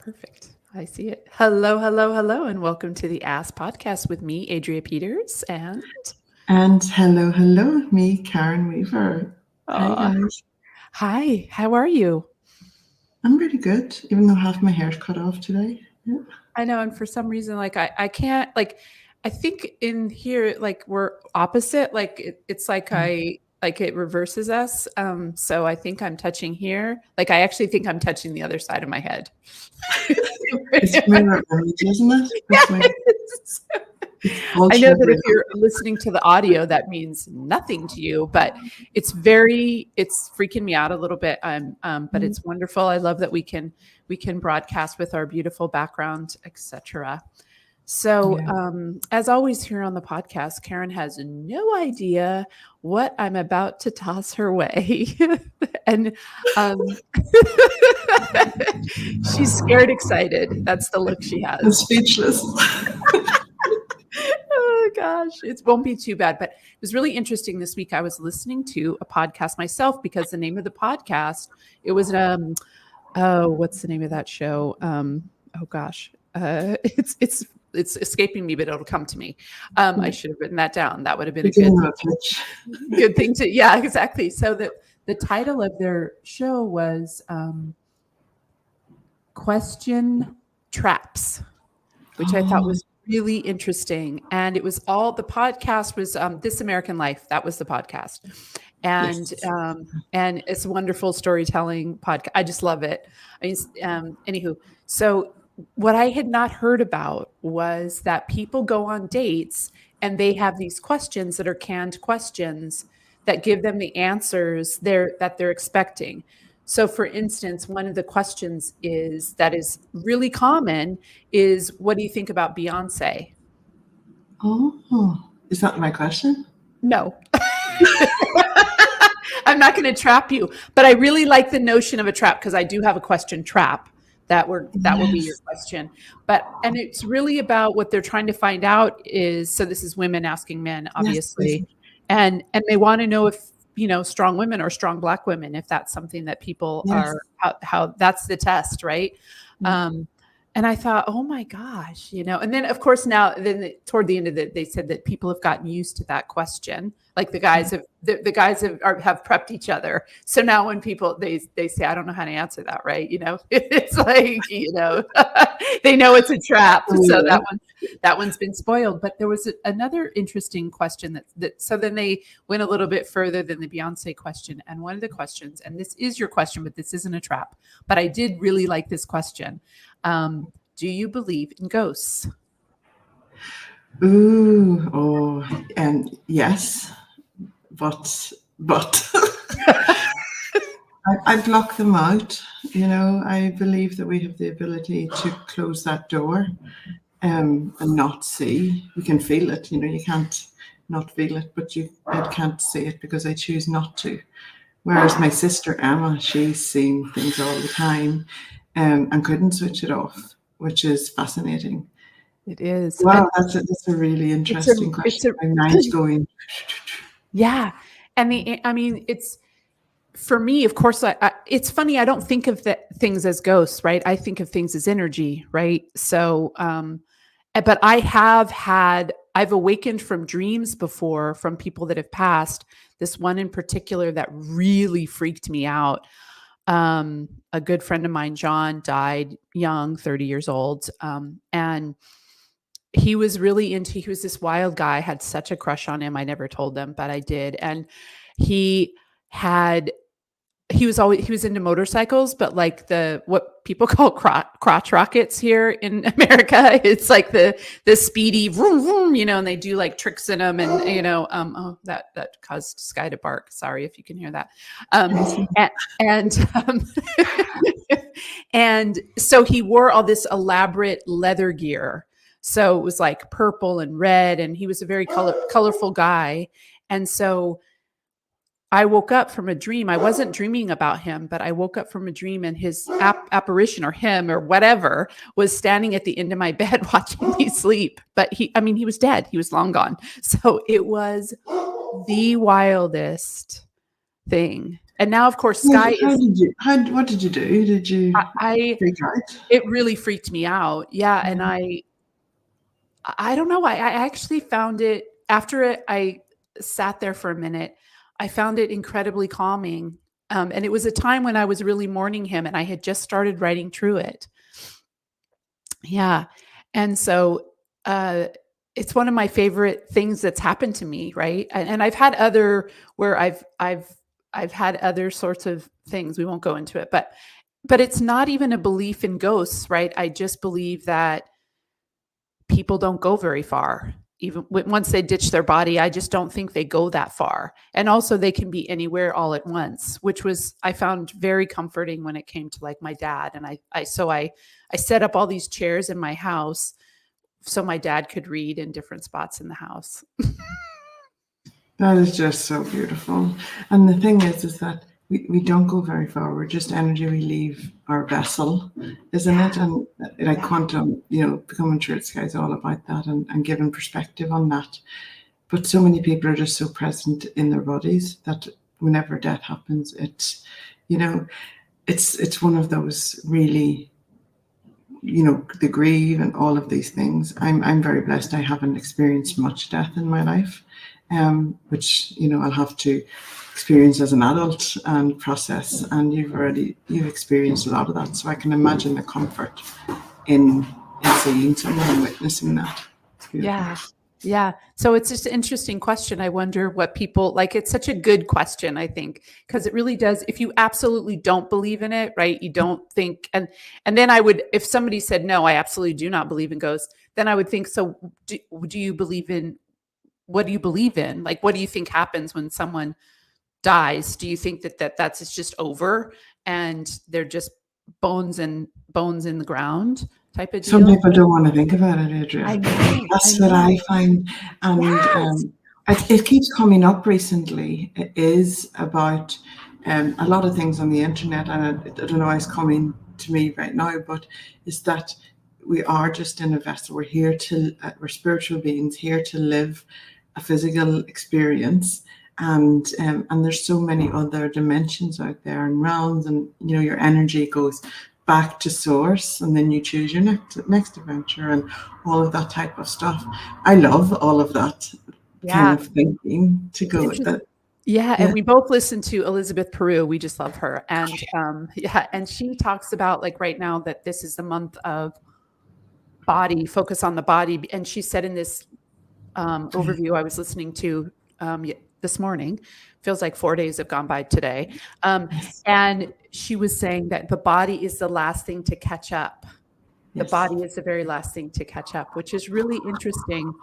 Perfect. I see it. Hello, hello, hello, and welcome to the Ask Podcast with me, Adrea Peters, and And hello, me, Karen Weaver. Hi, uh, guys. hi. How are you? I'm really good, even though half my hair's cut off today. Yeah. I know, and for some reason, I can't I think in here we're opposite. It's like it reverses us. So I think I'm touching here. I actually think I'm touching the other side of my head. It's mirror image, isn't it? That's my Yes. I know ultra that if real. you're listening to the audio, that means nothing to you, but it's freaking me out a little bit. But it's wonderful. I love that we can broadcast with our beautiful background, etc. So, Yeah. as always here on the podcast, Karen has no idea what I'm about to toss her way, and um, she's scared, excited. That's the look she I'm has. speechless. Oh gosh, it won't be too bad. But it was really interesting this week. I was listening to a podcast myself because the name of the podcast, it was oh, what's the name of that show? Oh gosh, it's escaping me, but it'll come to me. I should have written that down. That would have been a Beginning of a pitch. good thing to, yeah, exactly. So the title of their show was Question Traps, which I thought was really interesting. And it was the podcast was This American Life. That was the podcast. And Yes. and it's a wonderful storytelling podcast. I just love it. I mean, anywho, so what I had not heard about was that people go on dates and they have these questions that are canned questions that give them the answers that they're expecting. So, for instance, one of the questions that is really common is, what do you think about Beyonce? Oh, is that my question? No. I'm not going to trap you, but I really like the notion of a trap because I do have a question trap that will be your Yes. question. And it's really about what they're trying to find out is, so this is women asking men, Yes. Yes. obviously, and they want to know if, strong women or strong Black women, if that's something that people Yes. are, how that's the test, right? Yeah. And I thought, oh my gosh, and then of course toward the end of it, they said that people have gotten used to that question. Like the guys have prepped each other. So now when people, they say, I don't know how to answer that, right? It's like, they know it's a trap. Oh, So yeah. that one's been spoiled. But there was another interesting question so then they went a little bit further than the Beyonce question. And one of the questions, and this is your question, but this isn't a trap, but I did really like this question. Do you believe in ghosts? Ooh. Oh. And yes, but I block them out. I believe that we have the ability to close that door and not see. You can feel it. You can't not feel it, but I can't see it because I choose not to. Whereas my sister Emma, she's seen things all the time and couldn't switch it off, which is fascinating. It is. Wow, that's a really interesting question. My mind's going. Yeah. And I mean, it's, for me, of course, it's funny. I don't think of things as ghosts, right? I think of things as energy, right? So, but I've awakened from dreams before from people that have passed. This one in particular that really freaked me out. A good friend of mine, John, died young, 30 years old. And he was this wild guy, had such a crush on him. I never told them, but I did. And he was into motorcycles, but like what people call crotch rockets here in America. It's like the speedy vroom, vroom, and they do like tricks in them, and oh, that caused Sky to bark. Sorry if you can hear that. And so he wore all this elaborate leather gear. So it was like purple and red, and he was a very colorful guy. And so I woke up from a dream. I wasn't dreaming about him, but I woke up from a dream, and his apparition, or him or whatever, was standing at the end of my bed watching me sleep. But he was dead. He was long gone. So it was the wildest thing. And now, of course, Well, Sky how is, did you, what did you do? Did you I, freak out? it really freaked me out. Yeah. Yeah. And I don't know. I actually found it after I sat there for a minute. I found it incredibly calming. And it was a time when I was really mourning him, and I had just started writing through it. Yeah. And so uh, it's one of my favorite things that's happened to me, right? And I've had other where I've had other sorts of things. We won't go into it, but it's not even a belief in ghosts, right? I just believe that people don't go very far. Even once they ditch their body, I just don't think they go that far. And also they can be anywhere all at once, which was I found very comforting when it came to like my dad. And I set up all these chairs in my house so my dad could read in different spots in the house. That is just so beautiful. And the thing is that we don't go very far. We're just energy. We leave our vessel, isn't it? And like Yeah. quantum, becoming True Sky is all about that and giving perspective on that. But so many people are just so present in their bodies that whenever death happens, you know, it's one of those really, the grief and all of these things. I'm very blessed. I haven't experienced much death in my life, which I'll have to experience as an adult and process. And you've experienced a lot of that, so I can imagine the comfort in seeing someone and witnessing that. It's beautiful. Yeah. Yeah. So it's just an interesting question. I wonder what people like. It's such a good question, I think, because it really does. If you absolutely don't believe in it, right? You don't think, and then I would, if somebody said, no, I absolutely do not believe in ghosts, then I would think, so do you believe in, what do you believe in? Like, what do you think happens when someone dies? Do you think that's it's just over and they're just bones in the ground type of Some deal? people don't want to think about it, I Adria. know. I That's what know. I find. And Yes. it keeps coming up recently. It is about a lot of things on the internet, and I don't know why it's coming to me right now, but is that we are just in a vessel. We're here we're spiritual beings here to live a physical experience. And there's so many other dimensions out there and realms, and your energy goes back to source, and then you choose your next adventure and all of that type of stuff. I love all of that kind Yeah. of thinking to It's go interesting. that. Yeah, and Yeah. we both listen to Elizabeth Peru. We just love her. And yeah, and she talks about like right now that this is the month of body, focus on the body. And she said in this overview I was listening to this morning, feels like 4 days have gone by today. Yes. And she was saying that the body is the last thing to catch up. The Yes. body is the very last thing to catch up, which is really interesting.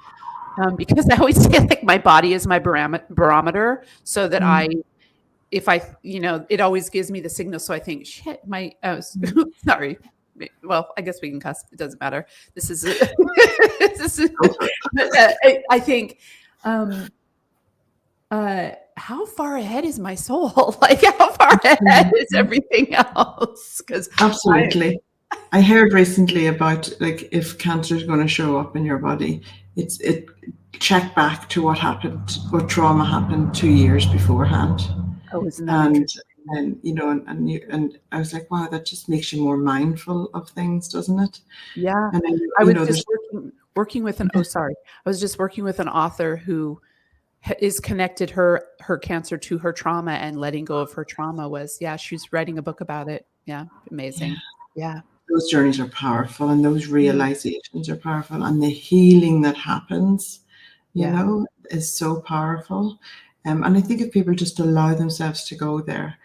Because I always say like my body is my barometer, so that if I, it always gives me the signal. So I think, shit, sorry. Well, I guess we can cuss. It doesn't matter. This is, this is I think, um, how far ahead is my soul? Like, how far ahead is everything else? Because Absolutely. I heard recently about like if cancer is going to show up in your body, it check back to what happened, what trauma happened 2 years beforehand. oh, isn't that and interesting? and I was like, wow, that just makes you more mindful of things, doesn't it? Yeah. And then I was there's just working with an, oh, sorry. I was just working with an author who is connected her cancer to her trauma, and letting go of her trauma was, yeah, she's writing a book about it. Yeah. yeah, Amazing. Yeah. those journeys are powerful, and those Mm. realizations are powerful, and the healing that happens, Yeah. is so powerful. And I think if people just allow themselves to go there,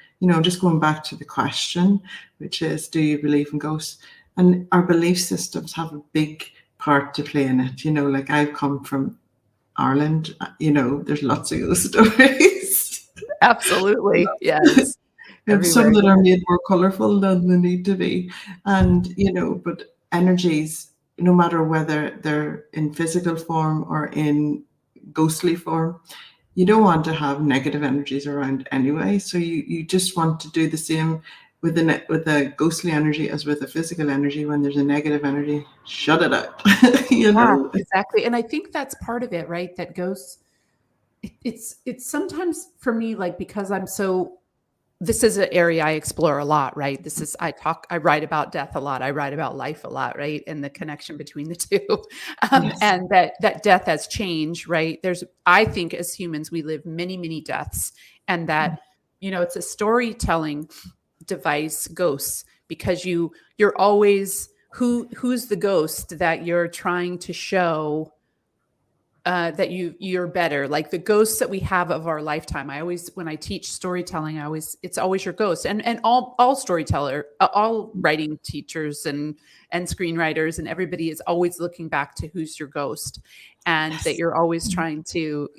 just going back to the question, which is, do you believe in ghosts? And our belief systems have a big part to play in it. Like I've come from Ireland, there's lots of ghost stories. Absolutely. Yes. And some Everywhere. that are made more colourful than they need to be. And, but energies, no matter whether they're in physical form or in ghostly form, you don't want to have negative energies around anyway. So you just want to do the same with the ghostly energy as with the physical energy. When there's a negative energy, shut it out. Yeah, exactly. And I think that's part of it, right? That ghosts, it's sometimes for me, like, because I'm so this is an area I explore a lot, right? I write about death a lot. I write about life a lot, right? And the connection between the two. Yes. And that death has changed, right? I think as humans, we live many, many deaths, and that, it's a storytelling device, ghosts, because you're always, who's the ghost that you're trying to show that you're better, like the ghosts that we have of our lifetime. When I teach storytelling, it's always your ghost, and all storyteller, all writing teachers and screenwriters and everybody is always looking back to who's your ghost, and that you're always trying to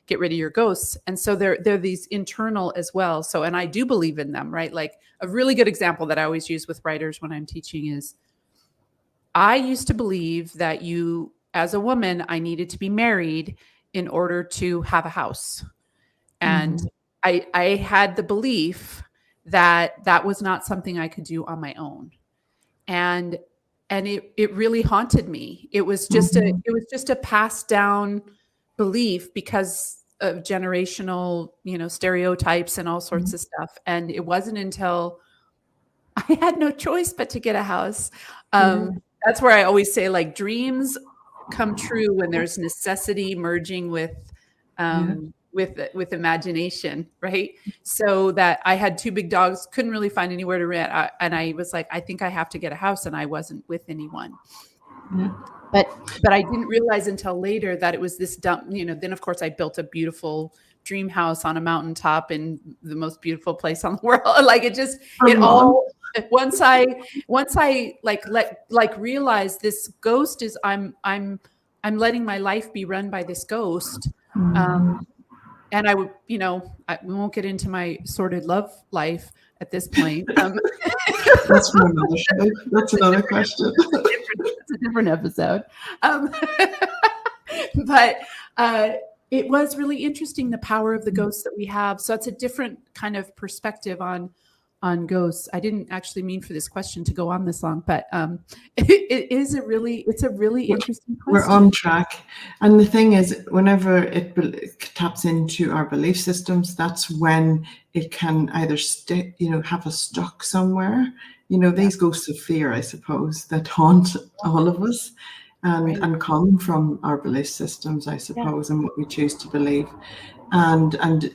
get rid of your ghosts. And so they're these internal as well. So, and I do believe in them, right? Like a really good example that I always use with writers when I'm teaching is, I used to believe that as a woman, I needed to be married in order to have a house. And I had the belief that that was not something I could do on my own. And it really haunted me. It was just a passed down belief because of generational, stereotypes and all sorts of stuff. And it wasn't until I had no choice but to get a house. That's where I always say, like, dreams come true when there's necessity merging with imagination, right? So that I had 2 big dogs, couldn't really find anywhere to rent, and I was like, I think I have to get a house, and I wasn't with anyone. But I didn't realize until later that it was this dumb, then of course I built a beautiful dream house on a mountaintop in the most beautiful place on the world. Like once I realized this ghost is, I'm letting my life be run by this ghost. And I would, we won't get into my sordid love life at this point. That's for another show. That's another question. It's a different episode. But it was really interesting, the power of the ghosts that we have. So it's a different kind of perspective on ghosts. I didn't actually mean for this question to go on this long, but it's a really interesting question. We're on track. And the thing is, whenever it taps into our belief systems, that's when it can either stick, have us stuck somewhere. These ghosts of fear, I suppose, that haunt all of us and come from our belief systems, I suppose, and what we choose to believe. And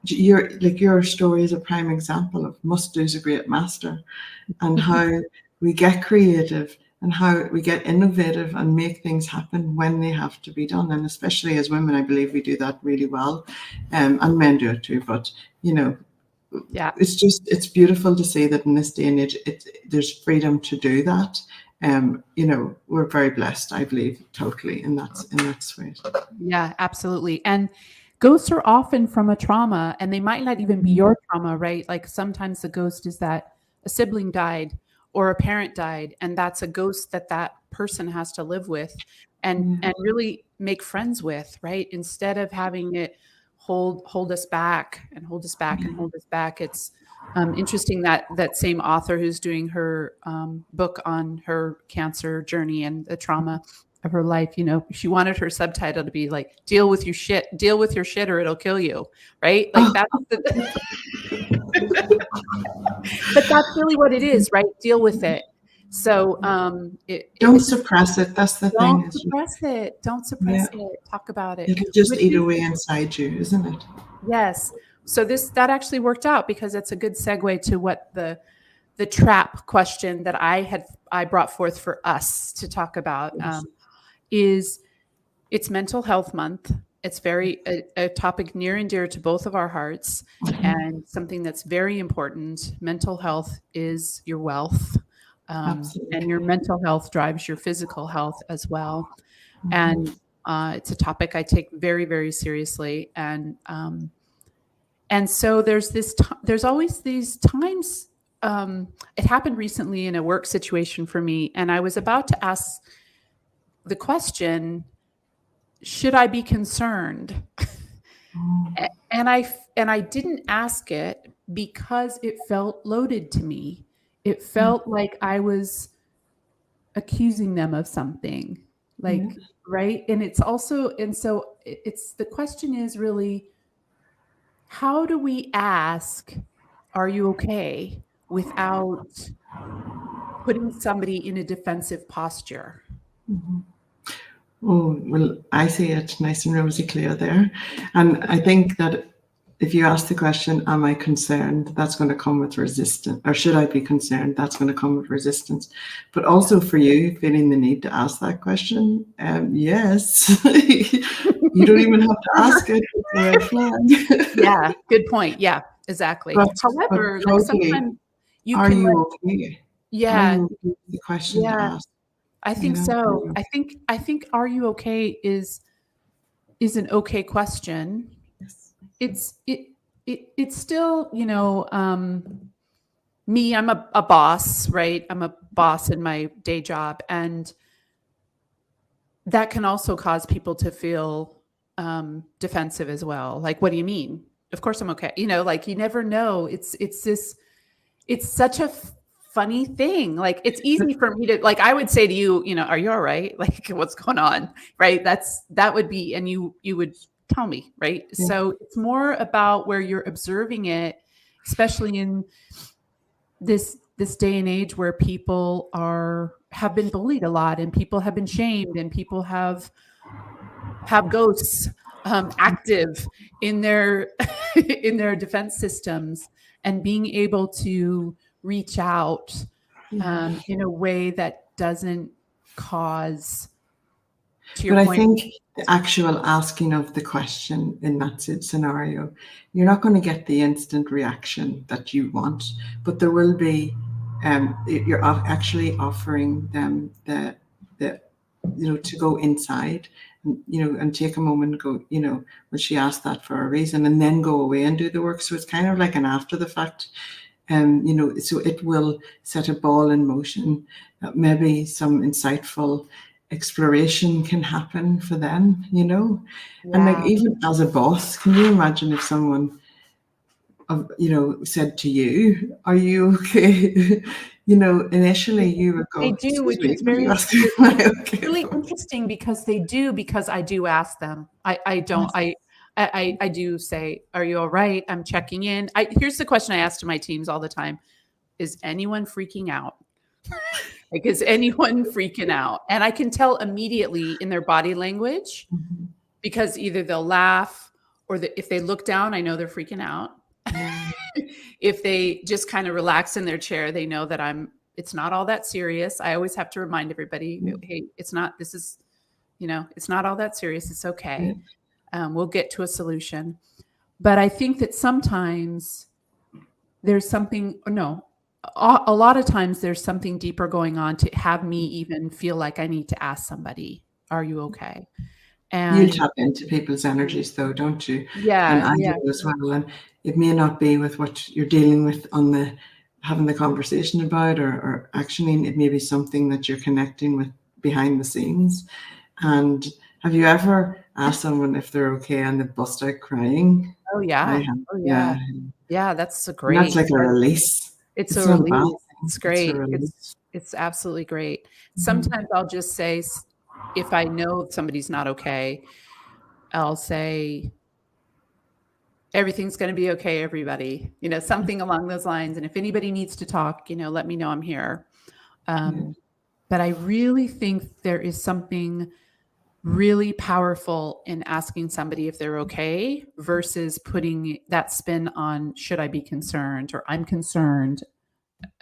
your story is a prime example of must do's a great master, and how we get creative and how we get innovative and make things happen when they have to be done. And especially as women, I believe we do that really well, and men do it too. But it's beautiful to see that in this day and age, there's freedom to do that. We're very blessed, I believe, totally in that way. Yeah, absolutely. And ghosts are often from a trauma, and they might not even be your trauma, right? Like sometimes the ghost is that a sibling died or a parent died, and that's a ghost that person has to live with and really make friends with, right? Instead of having it hold us back and hold us back and hold us back. It's interesting that same author who's doing her book on her cancer journey and the trauma of her life, she wanted her subtitle to be like, deal with your shit or it'll kill you, right? Like that's but that's really what it is, right? Deal with it. So don't suppress it. That's the thing. Don't suppress it. Talk about it. It'll just eat away inside you, isn't it? Yes. So that actually worked out, because it's a good segue to what the trap question that I brought forth for us to talk about. Is it's Mental Health Month. It's very a topic near and dear to both of our hearts, and something that's very important. Mental health is your wealth, and your mental health drives your physical health as well. And it's a topic I take very, very seriously. And so there's always these times. It happened recently in a work situation for me, and I was about to ask the question, should I be concerned? And I didn't ask it because it felt loaded to me. It felt like I was accusing them of something, like, right? And so the question is really, how do we ask are you okay, without putting somebody in a defensive posture? Oh, well, I see it nice and rosy clear there. And I think that if you ask the question, am I concerned? That's going to come with resistance. Or should I be concerned? That's going to come with resistance. But also for you, feeling the need to ask that question, yes. You don't even have to ask it. It's a red flag. Yeah, good point. Yeah, exactly. But However, like totally, sometimes you are can you okay? Are yeah, you okay? The question to yeah, ask, I you think know? Are so. you I think are you okay is an okay question. yes. It's still, me, I'm a boss, right? I'm a boss in my day job, and that can also cause people to feel defensive as well. Like, what do you mean? Of course I'm okay. Like, you never know. It's such a funny thing. Like, it's easy for me to, like, I would say to you, are you all right? Like, what's going on? Right? That would be, and you would tell me, right? Yeah. So it's more about where you're observing it, especially in this day and age where people have been bullied a lot, and people have been shamed, and people have ghosts active in their in their defense systems, and being able to reach out in a way that doesn't cause, to your But I point. think the actual asking of the question in that scenario, you're not going to get the instant reaction that you want, but there will be. You're actually offering them the to go inside, and take a moment and go, well, she asked that for a reason, and then go away and do the work. So it's kind of like an after the fact. So it will set a ball in motion. Maybe some insightful exploration can happen for them, and like Yeah, even as a boss, can you imagine if someone, said to you, "Are you okay?" Initially you would they go, do, "Excuse which me, is what are you very asking? Am I okay really for?" interesting, because they do, because I do ask them. I don't I do say, "Are you all right? I'm checking in." Here's the question I ask to my teams all the time: is anyone freaking out? Like, is anyone freaking out? And I can tell immediately in their body language, Mhm. because either they'll laugh, or if they look down, I know they're freaking out. Yeah, If they just kind of relax in their chair, they know that it's not all that serious. I always have to remind everybody, yeah, hey, it's not, this is, it's not all that serious. It's yeah. okay. We'll get to a solution. But I think that sometimes there's something, no, a lot of times there's something deeper going on to have me even feel like I need to ask somebody, are you okay? You And tap into people's energies though, don't you? And yeah, I yeah, do as well. And it may not be with what you're dealing with on the having the conversation about, or actioning. It may be something that you're connecting with behind the scenes. And have you ever asked someone if they're okay and they bust out crying? oh I yeah, have. oh yeah, Yeah. yeah. That's a And that's great. like a release. It's It's a not a bad release. thing. It's It's a great. release. It's absolutely great. Mhm. Sometimes I'll just say, if I know somebody's not okay, I'll say, everything's going to be okay, everybody. Something along those lines. And if anybody needs to talk, let me know, I'm here. Yeah. Um, but I really think there is something really powerful in asking somebody if they're okay, versus putting that spin on, should I be concerned, or I'm concerned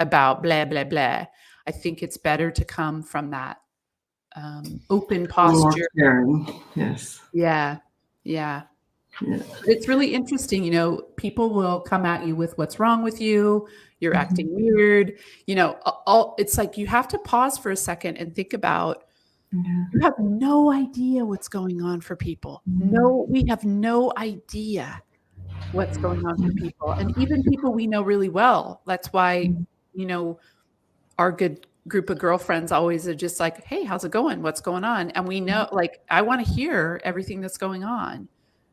about blah, blah, blah. I think it's better to come from that open More posture. caring. Yes. Yeah. Yeah. Yeah. But it's really interesting. People will come at you with what's wrong with you. You're acting Mhm. weird. It's like you have to pause for a second and think about, Yeah. you have no idea what's going on for people. No, we have no idea what's going on for people. And even people we know really well. That's why, Mhm. you know, our good group of girlfriends always are just like, hey, how's it going? What's going on? And we know, like, I want to hear everything that's going on,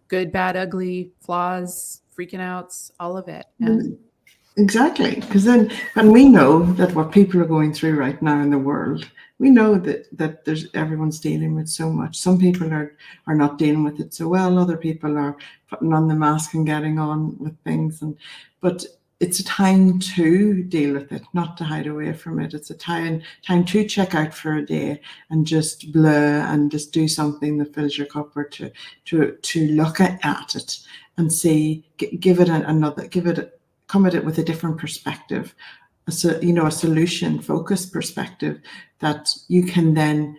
good, bad, ugly, flaws, freaking outs, all of it. And Exactly, because then, and we know that what people are going through right now in the world, we know that there's everyone's dealing with so much. Some people are not dealing with it so well. Other people are putting on the mask and getting on with things. But it's a time to deal with it, not to hide away from it. It's a time to check out for a day and just blur and just do something that fills your cup, or to look at it and see, give it another, come at it with a different perspective, a solution focused perspective that you can then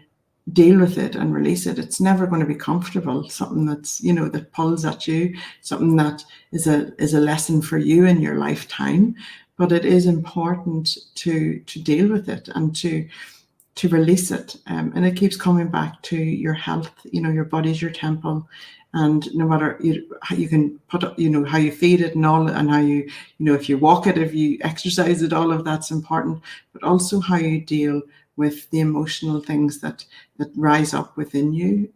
deal with it and release it. It's never going to be comfortable. Something that's, that pulls at you, something that is a lesson for you in your lifetime. But it is important to deal with it and to release it. And it keeps coming back to your health. Your body's your temple. And no matter how you can put up, how you feed it and all, and how you, if you walk it, if you exercise it, all of that's important. But also how you deal with the emotional things that rise up within you.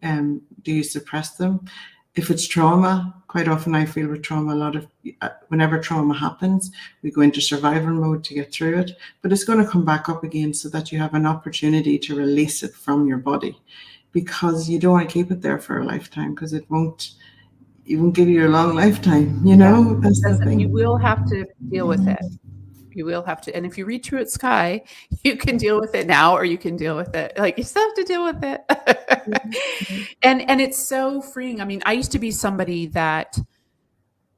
Do you suppress them? If it's trauma, quite often I feel with trauma, whenever trauma happens, we go into survival mode to get through it, but it's going to come back up again, so that you have an opportunity to release it from your body, because you don't want to keep it there for a lifetime, because it won't give you a long lifetime. That's the thing. You will have to deal with it. You will have to. And if you read through its sky, you can deal with it now, or you can deal with it. Like, you still have to deal with it. And it's so freeing. I mean, I used to be somebody that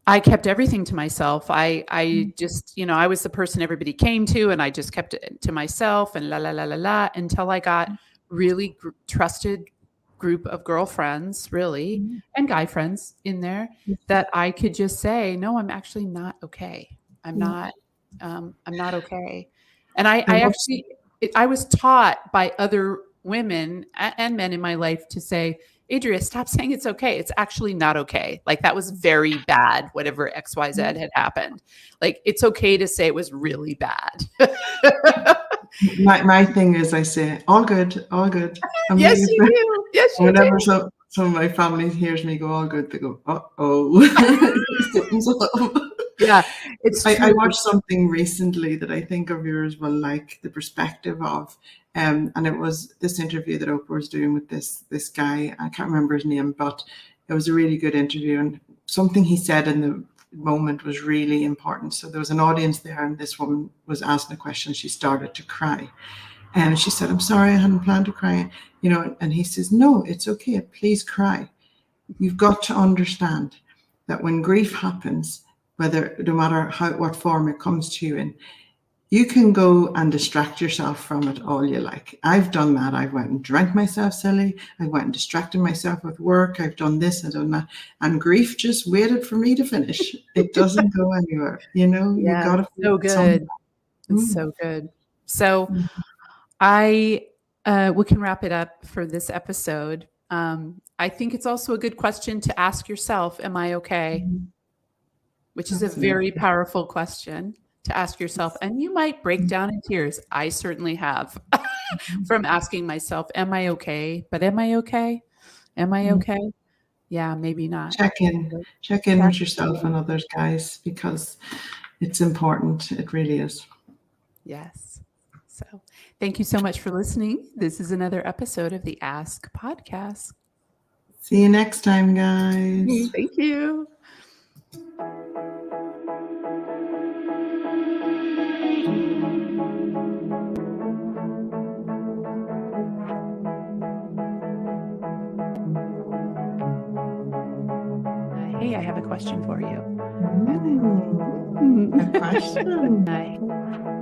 I kept everything to myself. I just, I was the person everybody came to, and I just kept it to myself, and until I got really trusted group of girlfriends, really, and guy friends in there, that I could just say, no, I'm actually not okay. I'm not okay. And I was taught by other women and men in my life to say, Adrea, stop saying it's okay. It's actually not okay. Like, that was very bad, whatever XYZ had happened. Like, it's okay to say it was really bad. My thing is, I say, all good, all good. Yes, you do. Yes, you whenever do. some of my family hears me go all good, they go, uh-oh. Yeah, it's true. I watched something recently that I think of yours will like the perspective of, and it was this interview that Oprah was doing with this guy. I can't remember his name, but it was a really good interview, and something he said in the moment was really important. So there was an audience there, and this woman was asking a question. She started to cry, and she said, "I'm sorry, I hadn't planned to cry." And he says, "No, it's okay. Please cry. You've got to understand that when grief happens, no matter what form it comes to you in, you can go and distract yourself from it all you like. I've done that. I went and drank myself silly. I went and distracted myself with work. I've done this, I've done that. And grief just waited for me to finish. It doesn't go anywhere. You got to feel so good. It's so good. So we can wrap it up for this episode. I think it's also a good question to ask yourself, am I okay? Which is a very powerful question to ask yourself. And you might break down in tears. I certainly have from asking myself, am I okay? But am I okay? Am I okay? Yeah, maybe not. Check in with yourself and others, guys, because it's important. It really is. Yes. So thank you so much for listening. This is another episode of the Ask Podcast. See you next time, guys. Thank you. Hey, I have a question for you. A question.